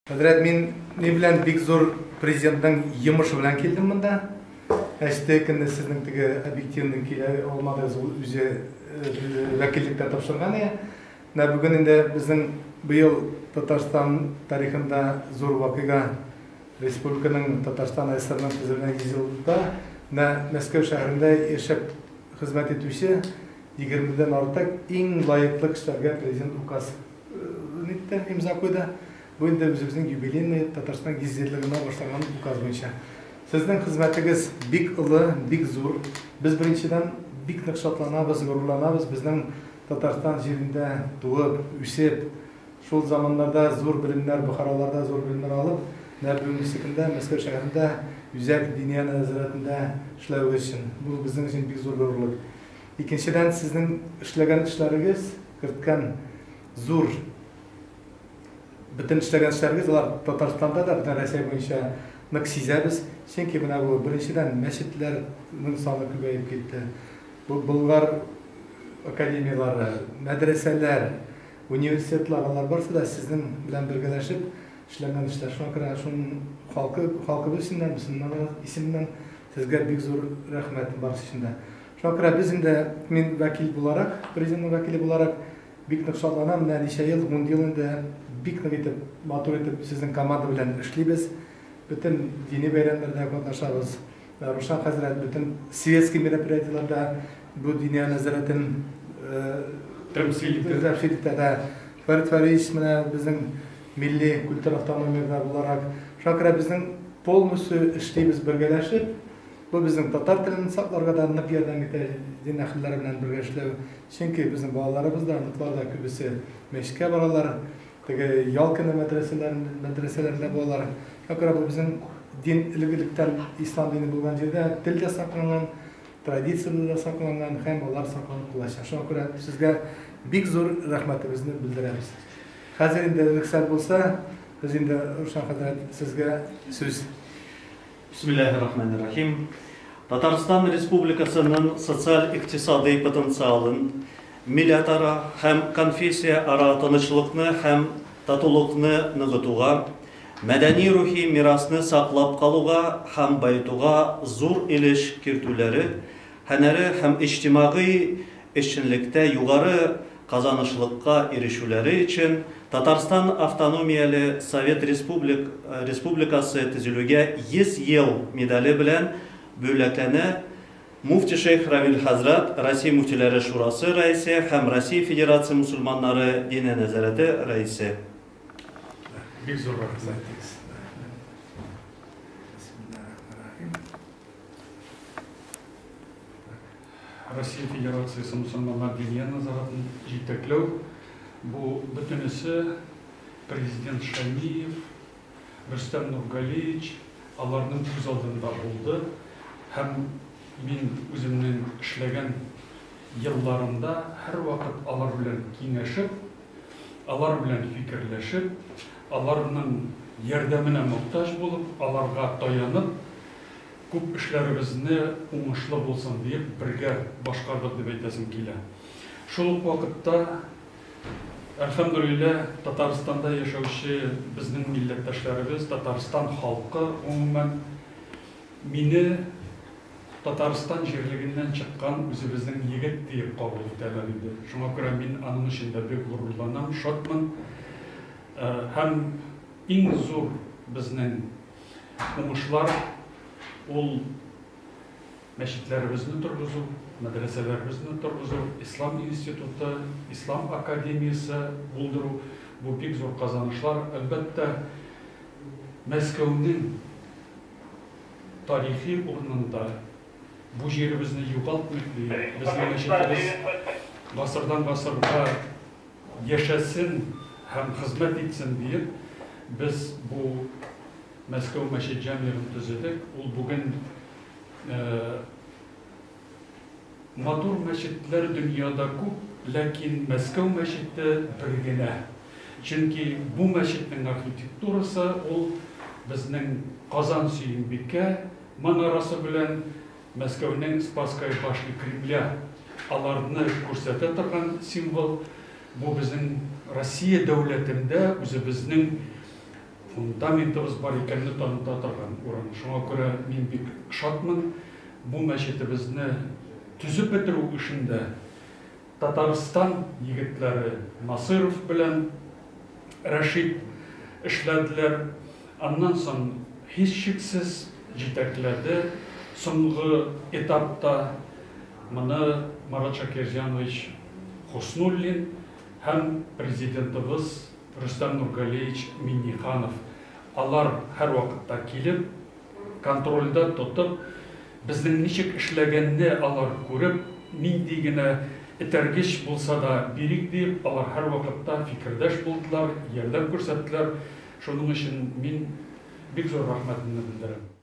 Хәзрәт, мин ни белән бик зур президентның йомышы белән килдем монда. Әштекенде сезнең теге объективның килә алмадыгыз, ул үзе вәкиллектә тапшырган иде. Менә бүген инде безнең быел Татарстан тарихында зур вакыйга, республиканың Татарстан ССРның төзелгән 100 елда, Мәскәү шәһәрендә яшәп хезмәт итүче 20дән артык иң лаеклы кешеләргә президент указ имза куйды. Бу инде үзебезнең юбилейный Татарстан гизетлегенә башланган указ буенча. Сезнең хезмәтегез бик олы, бик зур. Без беренчедән бик нык шатланабыз, горурланабыз. Безнең Татарстан җирендә туып, үсеп, шул заманнарда зур белемнәр, Бохараларда зур белемнәр алып, бүгенге секундә Мәскәү шәһәрендә Үзәк Диния нәзарәтендә эшләү өчен. Бу безнең өчен бик зур горурлык. Икенчедән, сезнең эшләгән эшләрегез, керткән зур Bütün işlegen işlerimiz var. Tataristan'da da bütün Rusya boyunca нык сизәбез. Чөнки менә бу беренчедән мәчетләрнең саны күбәеп китте. Бу Болгар академиялары, мәдрәсәләр, университетлар алар барсы да сезнең белән бергәләшеп эшләгән эшләр. Шуңа күрә шуның халкыбыз исеменнән сезгә бик зур рәхмәт бар синдә. Шуңа күрә без инде мин вәкил буларак, президент вәкиле буларак бик нык шатланам. Менә ничә ел, 10 ел инде бик нык итеп, матур итеп сезнең команда белән эшлибез. Bütün dini bəyənlərdə qatnaşarız. Ruşan Həzrət bütün siyasi мероприятияларда bu dünya nəzarətin təmsil etdikdə Fərid Fəriş bizim milli kültür avtonomiyada olaraq şakira bizning polnusu işləyimiz birgələşib bu bizim tatar tilini saqlarga da нык ярдәм итә din əhlləri белән birgə эшләү. Чөнки bizim балаларыбыз да ныкларда күбесе мәчеткә баралар, теге Ялкына мәдрәсәләрендә булалар. Шакира бу безнең дин илгелектән ислам дине булган җирдә тел дә сакланган, традицияләр дә сакланган, һәм алар сакланып калачак. Шуңа күрә сезгә бик зур рәхмәтебезне белдерәбез. Хәзер инде рөхсәт булса, без инде Рушан хәзрәт сезгә сүз. Бисмиллаһир-рахманир-рахим. Татарстан Республикасының социаль-икътисади потенциалын, милләтара һәм конфессия ара тынычлыкны һәм татулыкны ныгытуга, мәдәни-рухи мирасны саклап калуга һәм байтуга зур илеш кертүләре, һөнәри һәм иҗтимагый эшчәнлектә югары казанышлыкка ирешүләре өчен Татарстан автономияле Совет Республикасы төзелүгә 100 ел медале белән бүләкләнә Муфти Шейх Равил Хәзрәт, Россия муфтиләре шурасы рәисе һәм Россия Федерация мусульманнары дине нәзарәте рәисе. Бик зур рәхмәт. Россия Федерациясы мусульманнар дине назаратын җитәкләү бу бөтенесе президент Шамиев, Рөстәм Нургалиевич аларның күз алдында булды һәм мин үземнең эшләгән елларында һәр вакыт алар белән киңәшеп, алар белән фикерләшеп, аларның ярдәменә мохтаҗ булып, аларга таянып, күп эшләребезне уңышлы булсын дип бергә башкардык дип әйтәсем килә. Шул ук вакытта әлхәмдүлилләһ Татарстанда яшәүче безнең милләттәшләребез, Татарстан халкы гомумән мине Татарстан җирлегеннән чыккан үзебезнең егет дип кабул итәләр иде. Шуңа күрә мин аның өчен дә бик горурланам, шатмын. Һәм иң зур безнең уңышлар ул мәчетләребезне торгызу, мәдрәсәләребезне торгызу, Ислам институты, Ислам академиясе булдыру, бу бик зур казанышлар. Әлбәттә, Мәскәүнең тарихи урынында бу җиребезне югалтмыйк дип, безнең мәчетләребез гасырдан гасырга яшәсен һәм хезмәт итсен дип, без бу Мәскәү мәчет җәмгыятен төзедек. Ул бүген матур мәчетләр дөньяда күп, ләкин Мәскәү мәчете бер генә. Чөнки бу мәчетнең архитектурасы ул безнең Казан Сөембикә манарасы белән Мәскәүнең Спасская башня Кремля аларны күрсәтә торган символ. Бу безнең Россия дәүләтендә үзебезнең фундаментыбыз бар икәнне таныта торган урын. Шуңа күрә мин бик шатмын. Бу мәчетебезне төзеп бетерү эшендә Татарстан егетләре Насыров белән Рәшид эшләделәр. Аннан соң һичшиксез җитәкләде. Соңгы этапта моны Марат Шакирҗанович Хуснуллин һәм президентыбыз Рөстәм Нургалиевич Миңнеханов. Алар һәр вакытта килеп, контрольдә тотып, безнең ничек эшләгәнне алар күреп, нинди генә этәргеч булса да бирик дип, алар һәр вакытта фикердәш булдылар, ярдәм күрсәттеләр. Шуның өчен мин бик зур рәхмәтемне белдерәм.